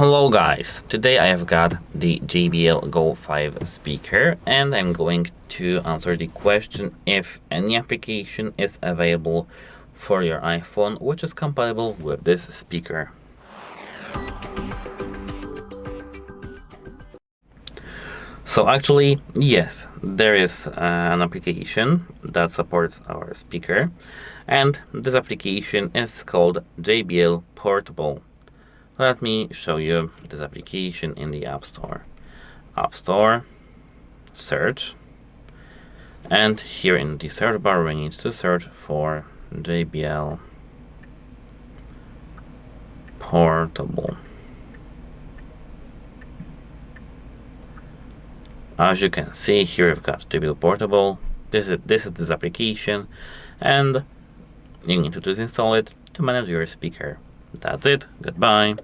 Hello guys, today I have got the JBL Go 5 speaker and I'm going to answer the question if any application is available for your iPhone which is compatible with this speaker. So actually, yes, there is an application that supports our speaker, and this application is called JBL Portable. Let me show you this application in the App Store. App Store, search, and here in the search bar we need to search for JBL Portable. As you can see, here we've got JBL Portable. This is this application, and you need to just install it to manage your speaker. That's it. Goodbye.